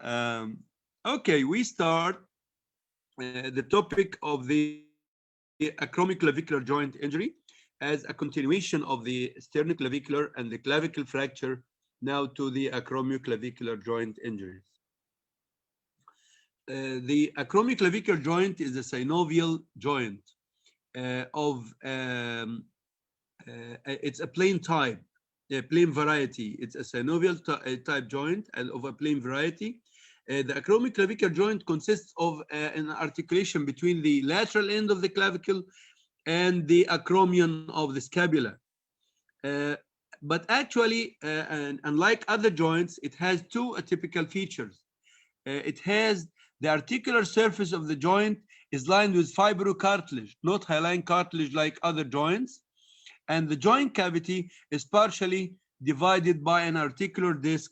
Okay, we start the topic of the acromioclavicular joint injury as a continuation of the sternoclavicular and the clavicle fracture, now to the acromioclavicular joint injuries. The acromioclavicular joint is a synovial joint it's a plane type, a plane variety. It's a synovial type joint and of a plane variety. The acromioclavicular joint consists of an articulation between the lateral end of the clavicle and the acromion of the scapula. But actually, and unlike other joints, it has two atypical features. It has the articular surface of the joint is lined with fibrocartilage, not hyaline cartilage like other joints. And the joint cavity is partially divided by an articular disc.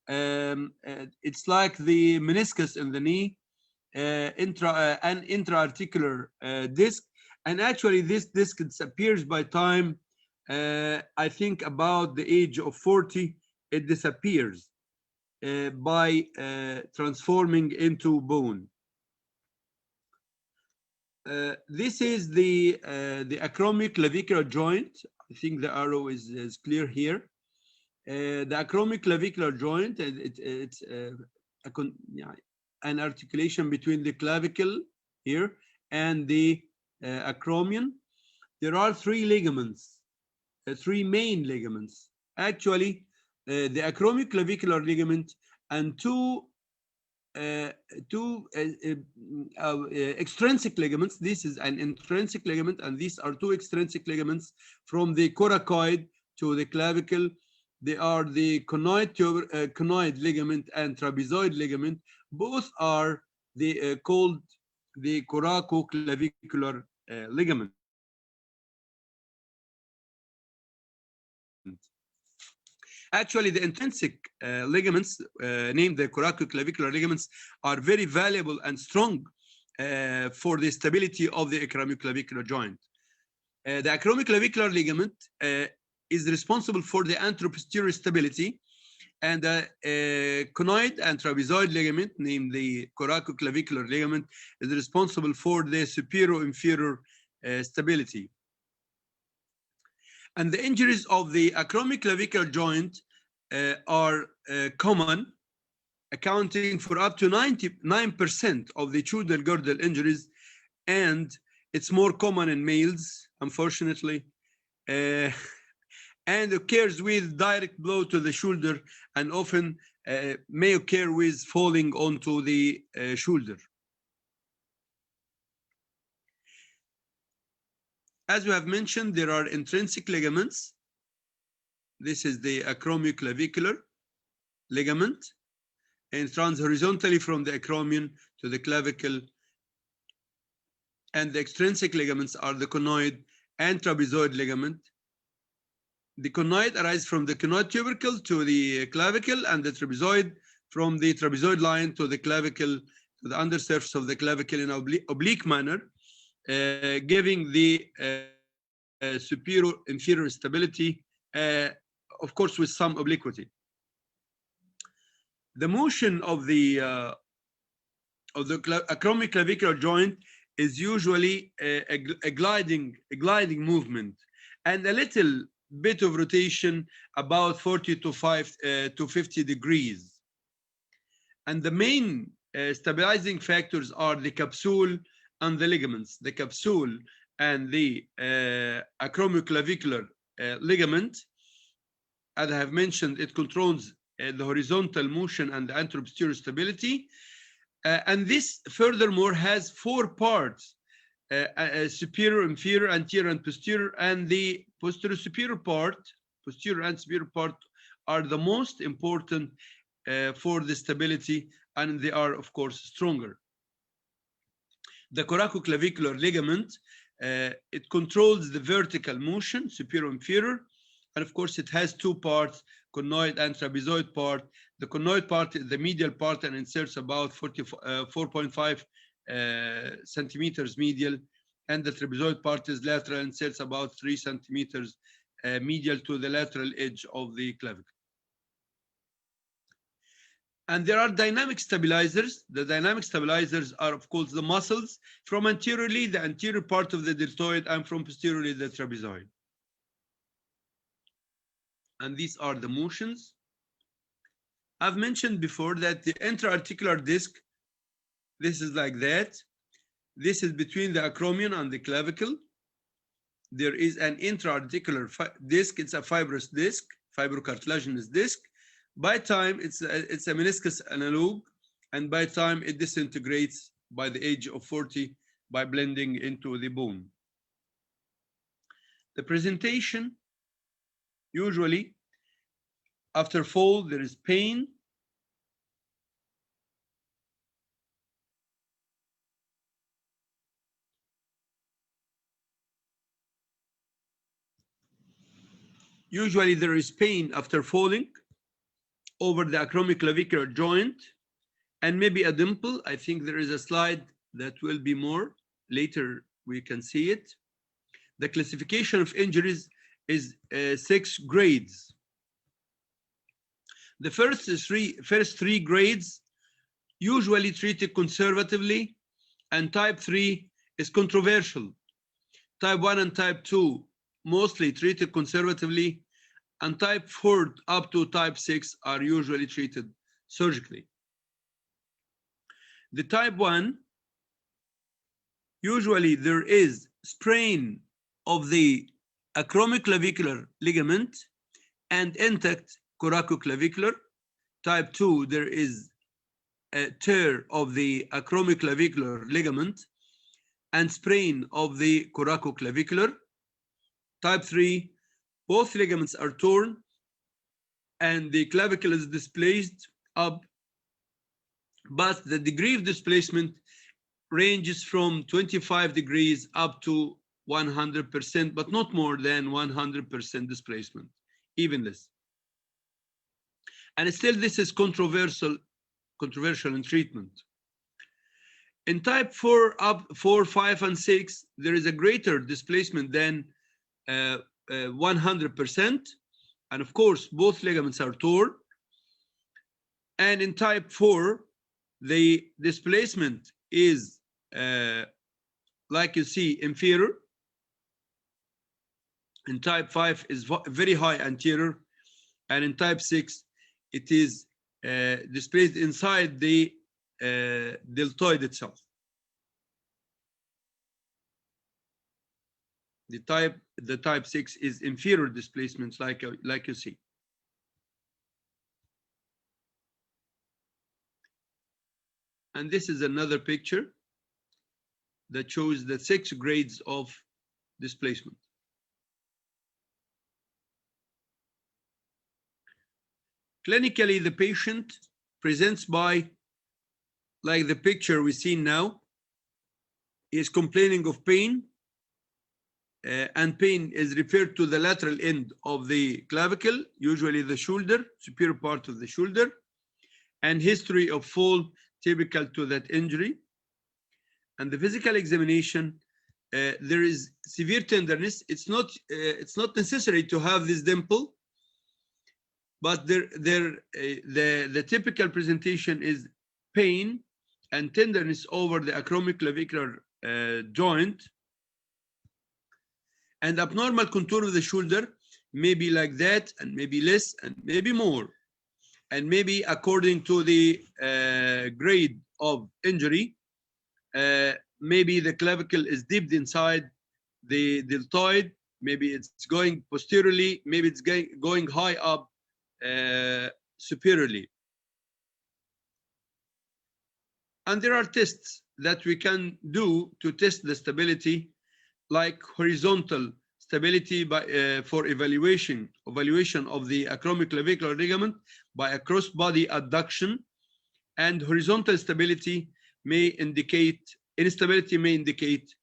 It's like the meniscus in the knee, an intra-articular disc. And actually, this disc disappears by time. I think about the age of 40, it disappears by transforming into bone. This is the acromioclavicular joint. I think the arrow is clear here. The acromioclavicular joint, it's an articulation between the clavicle here and the acromion. There are three ligaments, three main ligaments. Actually, the acromioclavicular ligament and two extrinsic ligaments. This is an intrinsic ligament, and these are two extrinsic ligaments from the coracoid to the clavicle. They are the conoid ligament and trapezoid ligament. Both are called the coracoclavicular ligament. Actually, the intrinsic ligaments, named the coracoclavicular ligaments, are very valuable and strong for the stability of the acromioclavicular joint. The acromioclavicular ligament is responsible for the anteroposterior stability, and the conoid and trapezoid ligament, named the coracoclavicular ligament, is responsible for the superior-inferior stability. And the injuries of the acromioclavicular joint are common, accounting for up to 99% of the caudal girdle injuries, and it's more common in males, unfortunately, and occurs with direct blow to the shoulder, and often may occur with falling onto the shoulder. As we have mentioned, there are intrinsic ligaments. This is the acromioclavicular ligament, and it runs horizontally from the acromion to the clavicle. And the extrinsic ligaments are the conoid and trapezoid ligament. The conoid arises from the conoid tubercle to the clavicle, and the trapezoid from the trapezoid line to the clavicle, to the undersurface of the clavicle in an oblique manner, giving the superior-inferior stability, of course, with some obliquity. The motion of the acromioclavicular joint is usually a gliding movement, and a little bit of rotation, about 40 to 50 degrees. And the main stabilizing factors are the capsule and the ligaments. The capsule and the acromioclavicular ligament, as I have mentioned, it controls the horizontal motion and the anteroposterior stability. And this furthermore has four parts: superior, inferior, anterior, and posterior. And the posterior superior part, posterior and superior part, are the most important for the stability, and they are, of course, stronger. The coracoclavicular ligament, it controls the vertical motion, superior, inferior, and of course it has two parts, conoid and trapezoid part. The conoid part is the medial part and inserts about 4.5 centimeters medial, and the trapezoid part is lateral and inserts about 3 centimeters medial to the lateral edge of the clavicle. And there are dynamic stabilizers. The dynamic stabilizers are, of course, the muscles from anteriorly, the anterior part of the deltoid, and from posteriorly, the trapezoid. And these are the motions. I've mentioned before that the intra-articular disc, this is like that. This is between the acromion and the clavicle. There is an intra-articular disc. It's a fibrous disc, fibrocartilaginous disc. By time, it's a meniscus analog, and by time it disintegrates by the age of 40 by blending into the bone. The presentation, usually after fall, there is pain. Usually there is pain after falling over the acromioclavicular joint, and maybe a dimple. I think there is a slide that will be more later, we can see it. The classification of injuries is 6 grades. The first three grades usually treated conservatively, and type 3 is controversial. Type 1 and type 2 mostly treated conservatively, and type 4 up to type 6 are usually treated surgically. The type 1, usually there is sprain of the acromioclavicular ligament and intact coracoclavicular. Type 2, there is a tear of the acromioclavicular ligament and sprain of the coracoclavicular. Type 3, both ligaments are torn and the clavicle is displaced up, but the degree of displacement ranges from 25 degrees up to 100%, but not more than 100% displacement, even less. And still, this is controversial in treatment. In type 4, 5, and 6, there is a greater displacement than 100%. And of course, both ligaments are torn. And in type 4, the displacement is, like you see, inferior. In type 5 is very high anterior. And in type 6, it is displaced inside the deltoid itself. The type 6 is inferior displacements, like you see. And this is another picture that shows the 6 grades of displacement. Clinically, the patient presents by, like the picture we see now, is complaining of pain, and pain is referred to the lateral end of the clavicle, usually the shoulder, superior part of the shoulder, and history of fall typical to that injury. And the physical examination, there is severe tenderness. It's not necessary to have this dimple, but the typical presentation is pain and tenderness over the acromioclavicular joint, and abnormal contour of the shoulder may be like that, and maybe less, and maybe more. And maybe according to the grade of injury, maybe the clavicle is dipped inside the deltoid, maybe it's going posteriorly, maybe it's going high up superiorly. And there are tests that we can do to test the stability, like horizontal stability for evaluation of the acromioclavicular ligament by a cross-body adduction, and horizontal stability may indicate, instability may indicate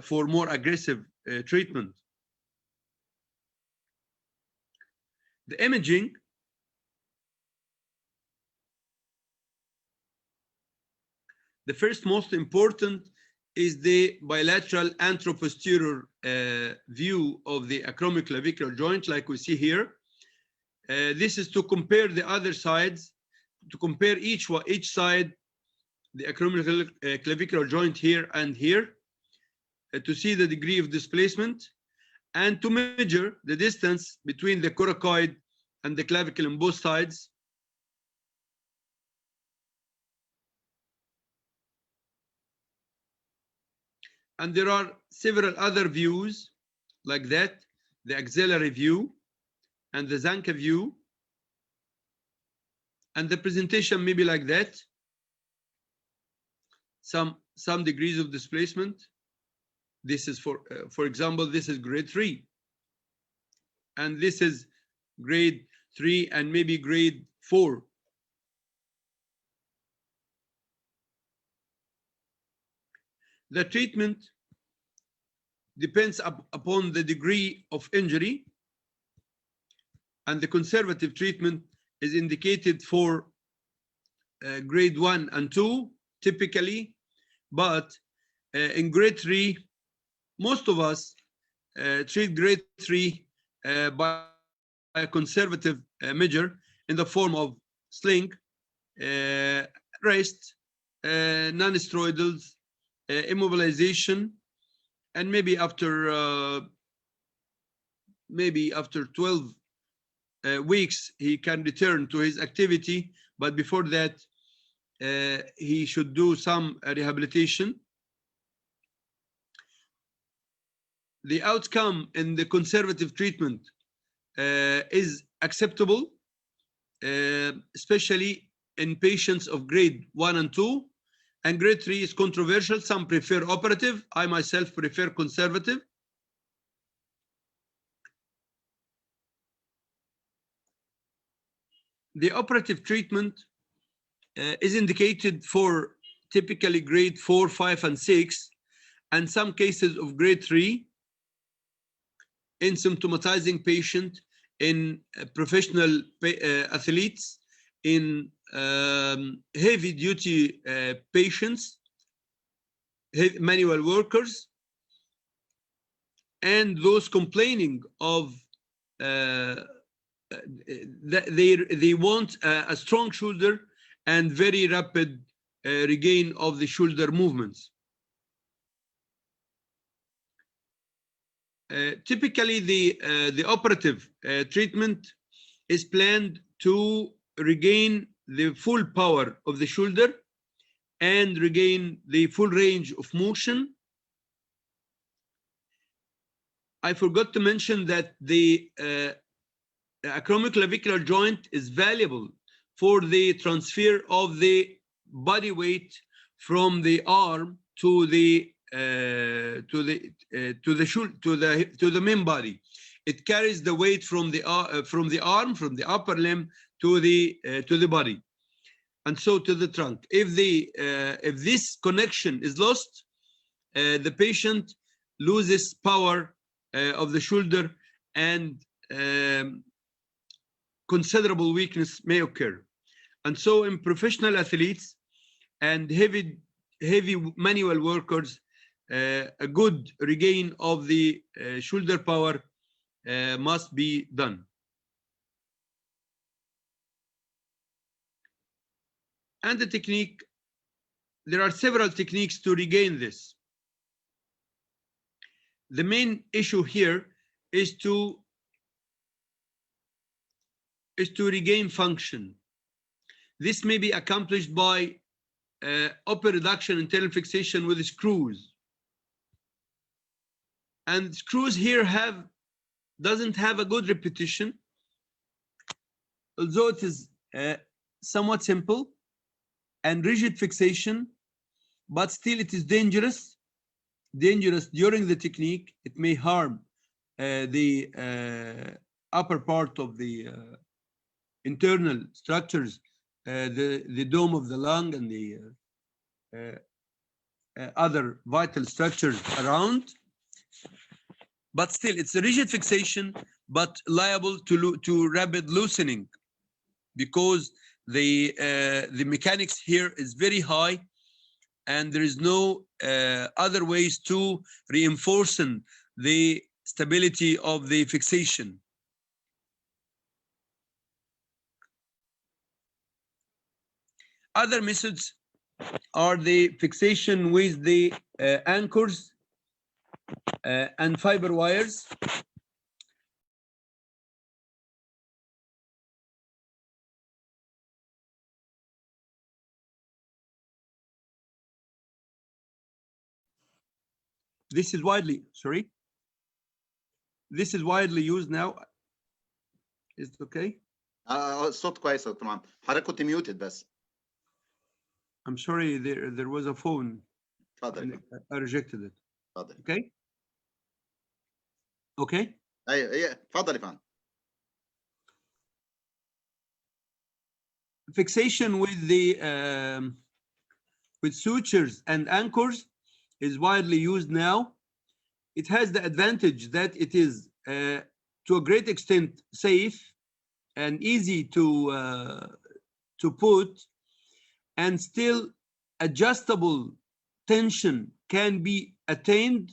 for more aggressive treatment. The imaging, the first most important is the bilateral anteroposterior view of the acromioclavicular joint, like we see here. This is to compare the other sides to compare each side, the acromioclavicular joint here and here, to see the degree of displacement and to measure the distance between the coracoid and the clavicle on both sides. And there are several other views like that, the axillary view and the Zanka view. And the presentation may be like that. Some degrees of displacement. This is for example, this is grade 3. And this is grade 3 and maybe grade 4. The treatment depends upon the degree of injury, and the conservative treatment is indicated for grade 1 and 2 typically, but in grade 3, most of us treat grade 3 by a conservative measure in the form of sling, rest, non-steroidals, immobilization, and maybe after 12 weeks he can return to his activity, but before that he should do some rehabilitation. The outcome in the conservative treatment is acceptable, especially in patients of grade 1 and 2, and grade 3 is controversial. Some prefer operative. I myself prefer conservative. The operative treatment is indicated for typically grade 4, 5, and 6, and some cases of grade 3 in symptomatizing patient, in professional athletes, in heavy duty patients, manual workers, and those complaining of they want a strong shoulder and very rapid regain of the shoulder movements. Typically, the operative treatment is planned to regain the full power of the shoulder and regain the full range of motion. I forgot to mention that the acromioclavicular joint is valuable for the transfer of the body weight from the arm to the main body. It carries the weight from the arm, from the upper limb to the body, and so to the trunk. If this connection is lost, the patient loses power of the shoulder, and considerable weakness may occur. And so in professional athletes and heavy manual workers, a good regain of the shoulder power must be done. And the technique, there are several techniques to regain this. The main issue here is to regain function. This may be accomplished by upper reduction internal fixation with screws. And screws here doesn't have a good repetition, although it is somewhat simple and rigid fixation, but still it is dangerous during the technique. It may harm the upper part of the internal structures, the dome of the lung and the other vital structures around. But still, it's a rigid fixation, but liable to rapid loosening, because the mechanics here is very high, and there is no other ways to reinforce the stability of the fixation. Other methods are the fixation with the anchors and fiber wires. This is widely, sorry. This is widely used now. Is it okay? الصوت كويس يا دكتور محمد. حضرتك كنت ميوتد بس. I'm sorry, there was a phone. اتفضل. I rejected it. اتفضل. Okay? Okay? ايوه اتفضل يا فندم. Fixation with the with sutures and anchors is widely used now. It has the advantage that it is to a great extent safe and easy to put, and still adjustable tension can be attained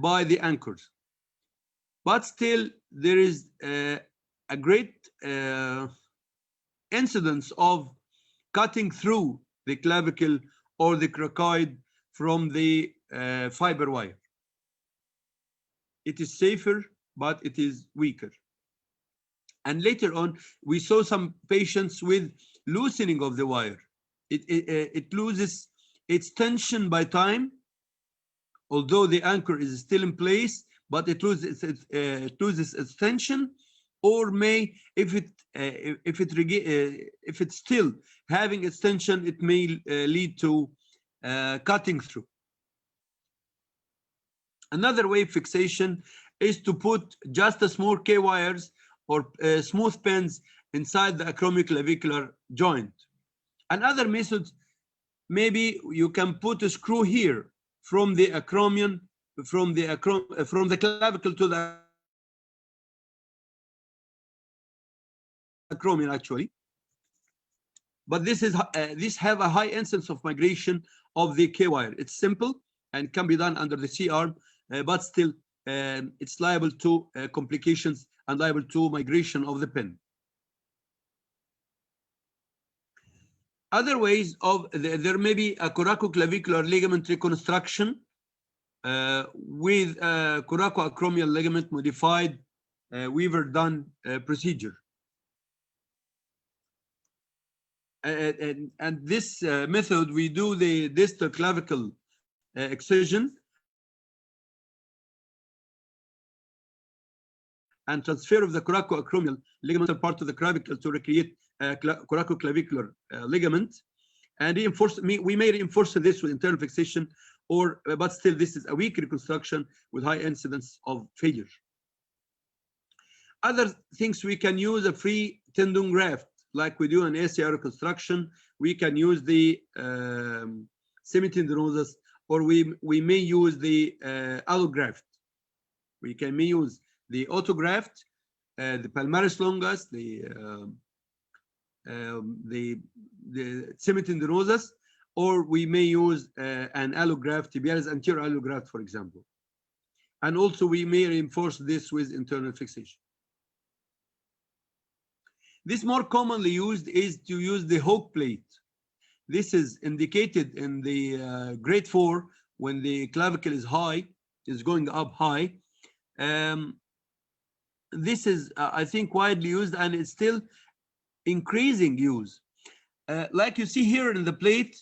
by the anchors. But still there is a great incidence of cutting through the clavicle or the cricoid from the fiber wire. It is safer, but it is weaker. And later on, we saw some patients with loosening of the wire. It loses its tension by time, although the anchor is still in place, but it loses its tension, or may, if it's still having its tension, it may lead to cutting through. Another way of fixation is to put just a small K wires or smooth pins inside the acromioclavicular joint. Another method, maybe you can put a screw here from the acromion, from the clavicle to the acromion actually. But this have a high incidence of migration of the K wire. It's simple and can be done under the C-arm, but still it's liable to complications and liable to migration of the pin. Other ways of, there may be a coracoclavicular ligament reconstruction with a coracoacromial ligament modified Weaver-Dunn procedure. And this method, we do the distal clavicle excision and transfer of the coracoacromial ligamental part of the clavicle to recreate coracoclavicular ligament, and we may reinforce this with internal fixation, or but still this is a weak reconstruction with high incidence of failure. Other things, we can use a free tendon graft like we do an ACR reconstruction. We can use the semitendinosus, or we may use the allograft. We may use the autograft, the palmaris longus, the semitendinosus, or we may use an allograft, tibialis anterior allograft, for example. And also we may reinforce this with internal fixation. This more commonly used is to use the Hoke plate. This is indicated in the grade 4 when the clavicle is high, is going up high. This is, I think, widely used, and it's still increasing use. Like you see here in the plate,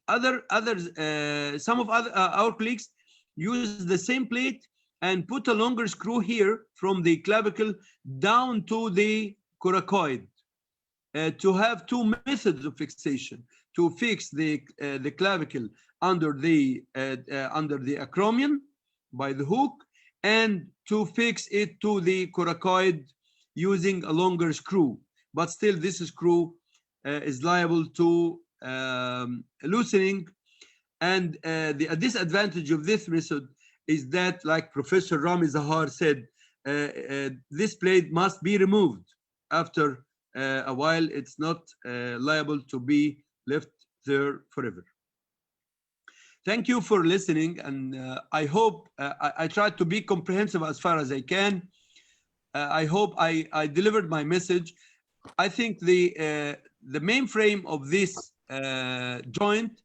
some of our colleagues use the same plate and put a longer screw here from the clavicle down to the coracoid to have two methods of fixation: to fix the clavicle under the acromion by the hook, and to fix it to the coracoid using a longer screw. But still, this screw is liable to loosening. And the disadvantage of this method is that, like Professor Rami Zahar said, this plate must be removed after a while. It's not liable to be left there forever. Thank you for listening, and I hope I tried to be comprehensive as far as I can. I hope I delivered my message. I think the the main frame of this joint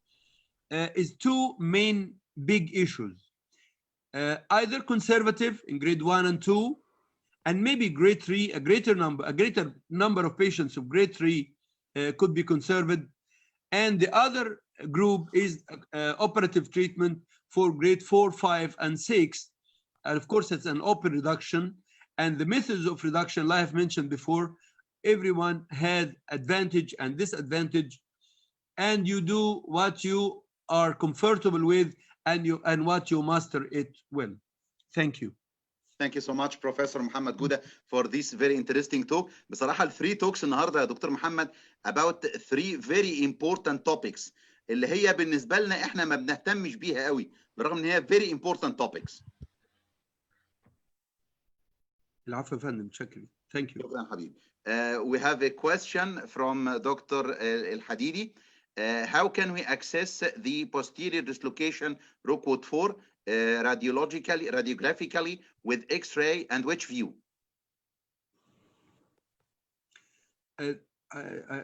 is two main big issues. Either conservative in grade 1 and 2, and maybe grade 3, a greater number of patients of grade 3 could be conserved. And the other group is operative treatment for grade 4, 5, and 6. And of course, it's an open reduction. And the methods of reduction, like I've mentioned before, everyone had advantage and disadvantage. And you do what you are comfortable with, and what you master it well. Thank you. Thank you so much, Professor Mohamed Gouda, for this very interesting talk. بصراحة ال 3 talks النهارده يا دكتور محمد about 3 very important topics اللي هي بالنسبة لنا احنا ما بنهتمش بيها قوي برغم ان هي very important topics. العفو يا فندم، شكرا. Thank you. شكرا حبيبي. We have a question from Dr. El Hadidi. How can we access the posterior dislocation Rockwood 4 radiographically with X-ray and which view?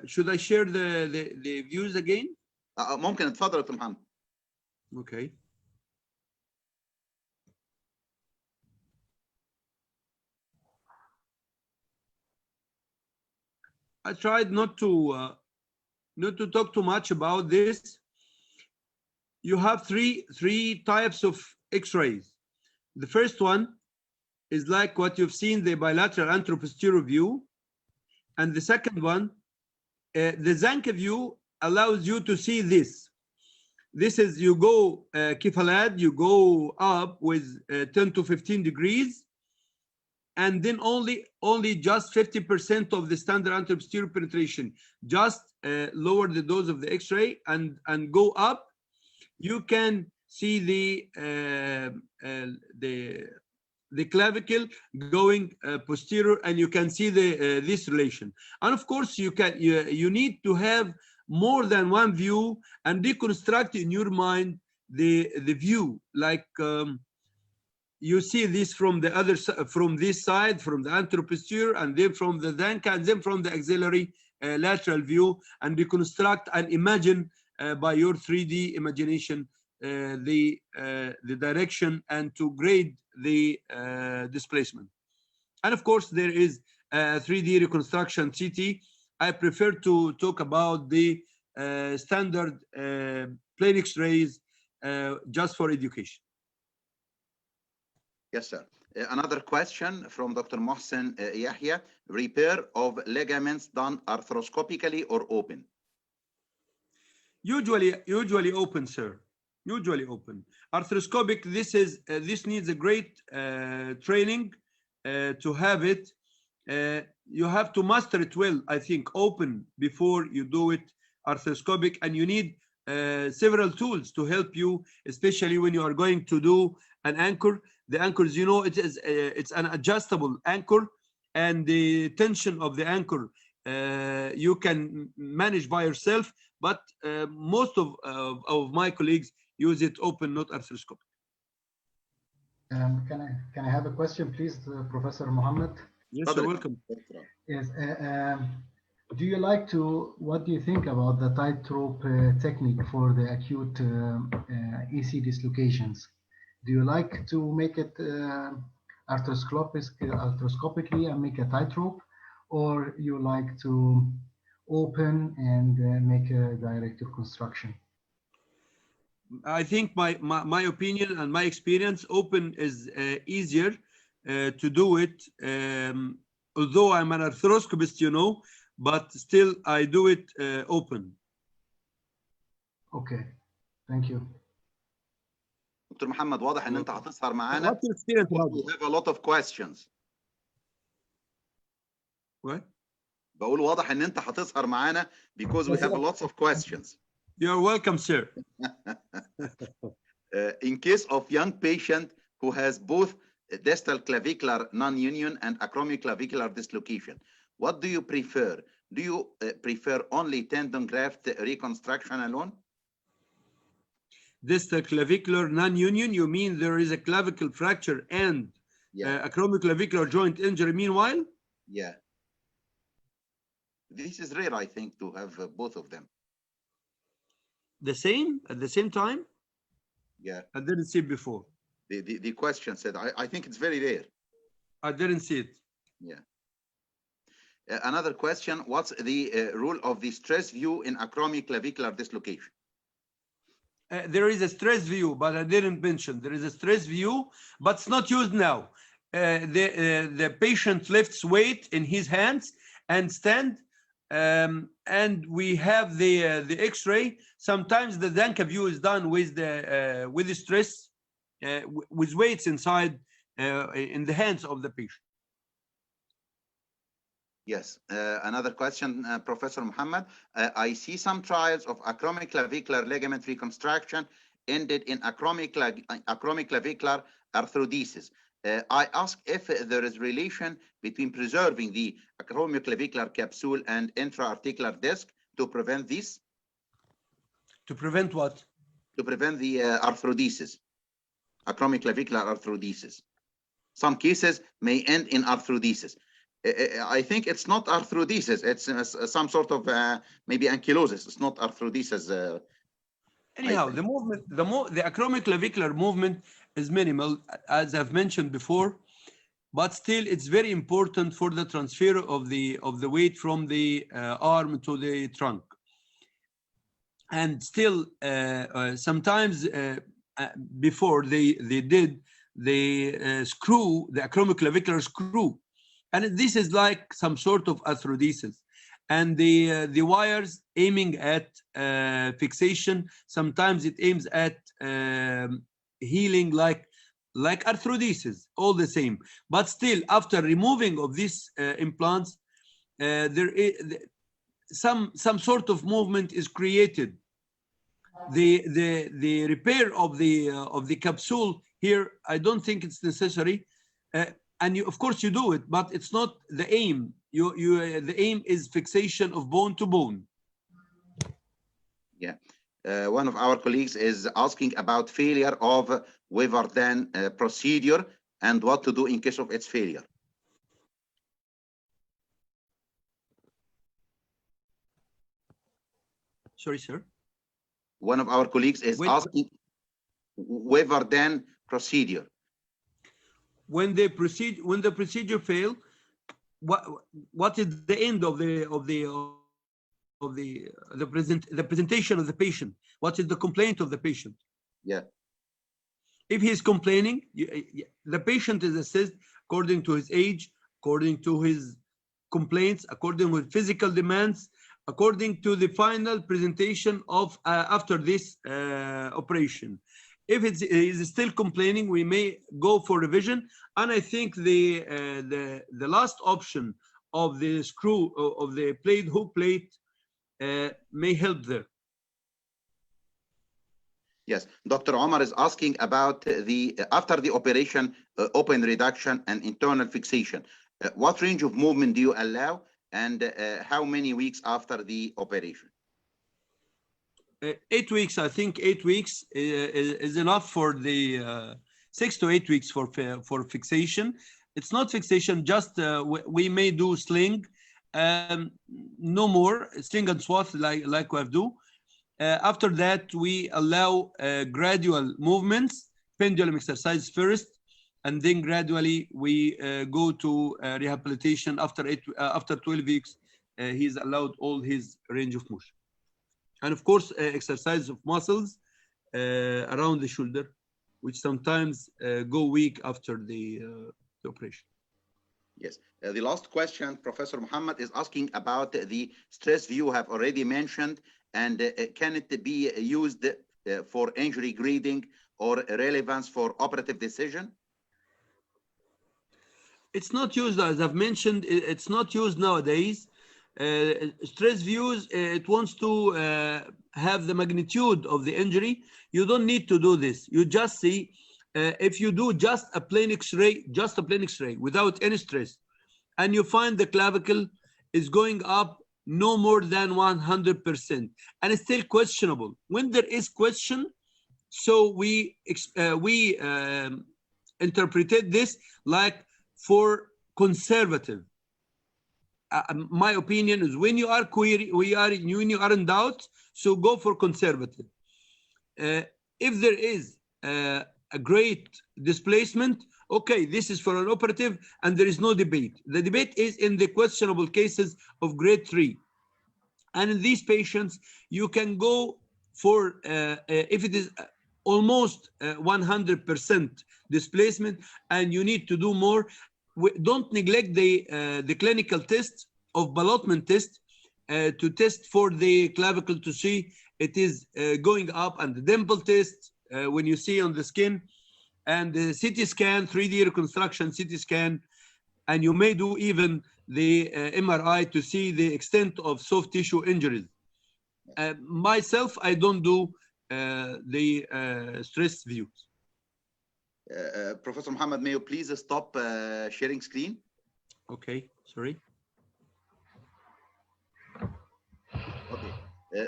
Should I share the views again? ممكن اتفضل يا دكتور محمد. Okay. I tried not to talk too much about this. You have three types of X-rays. The first one is like what you've seen, the bilateral anteroposterior view. And the second one, the Zanke view, allows you to see this. This is, you go kifalad, you go up with 10 to 15 degrees, and then only just 50% of the standard anteroposterior penetration. Just lower the dose of the X-ray and go up. You can see the clavicle going posterior, and you can see this relation. And of course, you need to have more than one view and reconstruct in your mind the view. Like you see this from the other side, from this side, from the anteroposterior, and then from the Zanke, and then from the axillary lateral view, and reconstruct and imagine by your 3D imagination the direction, and to grade the displacement. And of course, there is 3D reconstruction CT. I prefer to talk about the standard plain X-rays just for education. Yes, sir. Another question from Dr. Mohsen Yahya. Repair of ligaments done arthroscopically or open? Usually open, sir. Usually open. Arthroscopic, this needs a great training to have it. You have to master it well, I think, open before you do it arthroscopic, and you need several tools to help you, especially when you are going to do an anchor. The anchors, you know, it's an adjustable anchor, and the tension of the anchor you can manage by yourself, but most of my colleagues use it open, not arthroscopic. Can I have a question, please, Professor Mohammed? Yes, you're welcome. Yes. What do you think about the tightrope technique for the acute EC dislocations? Do you like to make it arthroscopically and make a tightrope, or you like to open and make a direct reconstruction? I think my opinion and my experience, open is easier to do it. Although I'm an arthroscopist, you know, but still I do it open. Okay, thank you. دكتور محمد، واضح ان انت هتسهر معانا. What's your experience about We have a lot of questions. What? بقول واضح ان انت هتسهر معانا because we have lots of questions. You're welcome, sir. In case of young patient who has both distal clavicular non-union and acromioclavicular dislocation, what do you prefer? Do you prefer only tendon graft reconstruction alone? Distal clavicular non-union, you mean there is a clavicle fracture and acromioclavicular joint injury meanwhile? Yeah. This is rare, I think, to have both of them. The same at the same time? Yeah. I didn't see it before. The question said, I think it's very rare. I didn't see it. Yeah. Another question, what's the role of the stress view in acromioclavicular dislocation? There is a stress view, but I didn't mention. There is a stress view, but it's not used now. The patient lifts weight in his hands and stand, and we have the X-ray. Sometimes the Danka view is done with the stress, with weights inside in the hands of the patient. Yes. Another question, Professor Mohammed. I see some trials of acromioclavicular ligament reconstruction ended in acromioclavicular arthrodesis. I ask if there is relation between preserving the acromioclavicular capsule and intra-articular disc to prevent this? To prevent what? To prevent the arthrodesis, acromioclavicular arthrodesis. Some cases may end in arthrodesis. I think it's not arthrodesis. It's some sort of maybe ankylosis. It's not arthrodesis. Anyhow, the movement, the acromioclavicular movement is minimal, as I've mentioned before, but still it's very important for the transfer of the weight from the arm to the trunk. And still, sometimes before they did the screw, the acromioclavicular screw. And this is like some sort of arthrodesis. And the wires aiming at fixation, sometimes it aims at healing like arthrodesis, all the same. But still, after removing of these implants, there is some sort of movement is created. The repair of the capsule here, I don't think it's necessary. And of course you do it, but it's not the aim. The aim is fixation of bone to bone. Yeah. One of our colleagues is asking about failure of Weaver-Dan procedure and what to do in case of its failure. Sorry, sir. One of our colleagues is asking Weaver-Dan procedure. When the procedure fail, what is the end of the presentation of the patient? What is the complaint of the patient? Yeah. If he is complaining, the patient is assessed according to his age, according to his complaints, according to physical demands, according to the final presentation of after this operation. If it is still complaining, we may go for revision. And I think the last option of the screw of the plate, hook plate, may help there. Yes, Dr. Omar is asking about the after the operation, open reduction and internal fixation. What range of movement do you allow, and how many weeks after the operation? 8 weeks. I think 8 weeks is enough for the 6 to 8 weeks for fixation. It's not fixation, just we may do sling, no more sling and swath like we have do. After that, we allow gradual movements, pendulum exercise first, and then gradually we go to rehabilitation. After 12 weeks, he's allowed all his range of motion. And of course, exercise of muscles around the shoulder, which sometimes go weak after the operation. Yes. The last question, Professor Mohammed, is asking about the stress view have already mentioned, and can it be used for injury grading or relevance for operative decision? It's not used, as I've mentioned, it's not used nowadays. Stress views, it wants to have the magnitude of the injury. You don't need to do this. You just see, if you do just a plain X-ray, without any stress, and you find the clavicle is going up no more than 100%, and it's still questionable. When there is question, so we interpreted this like for conservative. my opinion is when you are when you are in doubt, so go for conservative. If there is a great displacement, okay, this is for an operative and there is no debate. The debate is in the questionable cases of grade 3. And in these patients, you can go for, if it is almost 100% displacement and you need to do more, don't neglect the clinical test of ballotment test to test for the clavicle to see it is going up, and the dimple test when you see on the skin, and the CT scan, 3D reconstruction CT scan, and you may do even the MRI to see the extent of soft tissue injuries. Myself, I don't do the stress views. Professor Mohamed, may you please stop sharing screen? Okay, sorry. Okay.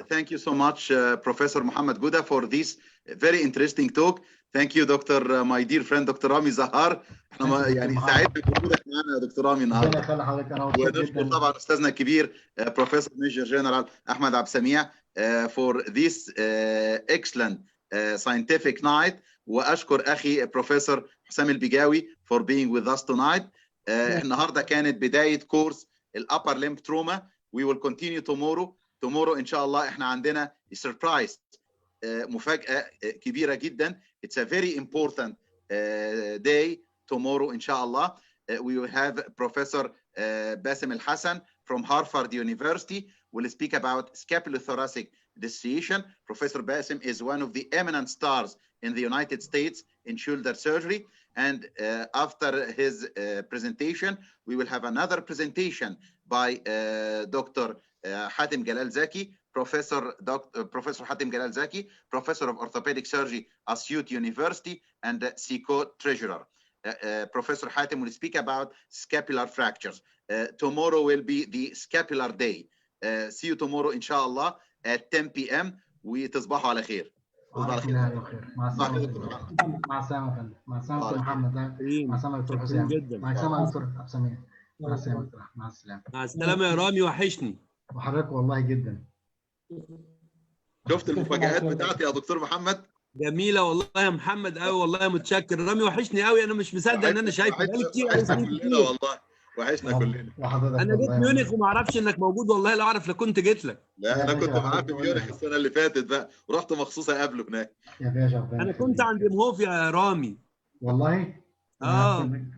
Thank you so much, Professor Mohamed Gouda, for this very interesting talk. Thank you, Dr. My dear friend, Dr. رامي زهار. احنا يعني سعدنا بوجودك معنا يا دكتور رامي النهارده. ربنا يخلي حضرتك. انا مبسوط ونشكر جدا. طبعا استاذنا الكبير بروفيسور ميجر جنرال احمد عبد السميع for this excellent scientific night. واشكر اخي بروفيسور حسام البيجاوي for being with us tonight. النهارده كانت بدايه كورس الابر ليمب تروما. We will continue tomorrow. Tomorrow ان شاء الله احنا عندنا سربرايز مفاجاه كبيره جدا. It's a very important day tomorrow ان شاء الله. We will have Professor Bassem El Hassan from Harvard University will speak about scapulothoracic dissociation. Professor Bassem is one of the eminent stars in the United States in shoulder surgery. And after his presentation, we will have another presentation by Dr. Hatem Jalal Zaki, Professor Hatem Jalal Zaki, Professor of Orthopedic Surgery, Asyut University, and SICO Treasurer. Professor Hatem will speak about scapular fractures. Tomorrow will be the scapular day. See you tomorrow, inshallah, at 10 p.m. وتصبحوا على خير. مع السلامة. مع السلامة. مع السلامة يا فندم. مع السلامة دكتور محمد. مع السلامة دكتور حسام. مع السلامة دكتور عبد السميع. مع السلامة. مع السلامة. مع السلامة يا رامي، وحشني. وحضرتك والله جدا. شفت المفاجآت بتاعتي يا دكتور محمد؟ جميلة والله يا محمد قوي، والله متشكر. رامي وحشني قوي، أنا مش مصدق إن أنا شايفه بقالي كتير. وحشنا كلنا والله، وحشنا كلنا. أنا جيت ميونخ وما أعرفش إنك موجود، والله لو أعرف لكنت جيت لك. لا أنا كنت معاك في ميونخ السنة اللي فاتت بقى، ورحت مخصوص أقابله هناك. يا باشا أنا كنت عند مهوف يا رامي. والله؟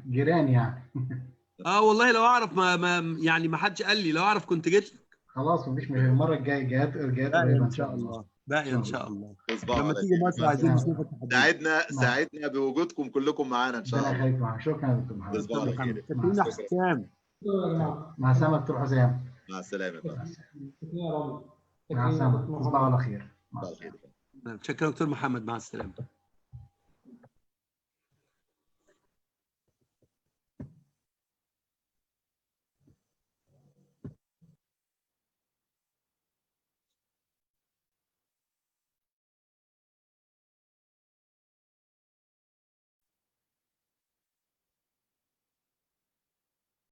جيران يعني. والله لو أعرف ما يعني ما حدش قال لي، لو أعرف كنت جيت لك. خلاص مفيش مشكلة، المرة الجاية جايات قريبة إن شاء الله. باقي إن شاء الله. لما تيجي مصر عايزين نشوفك. سعدنا بوجودكم كلكم معانا إن شاء الله. ربنا يخليك معاك. شكرا يا دكتور محمد. تصبحوا على خير. مع السلامة دكتور حسام. مع السلامة. مع السلامة. تصبحوا على خير. شكرا دكتور محمد، مع السلامة.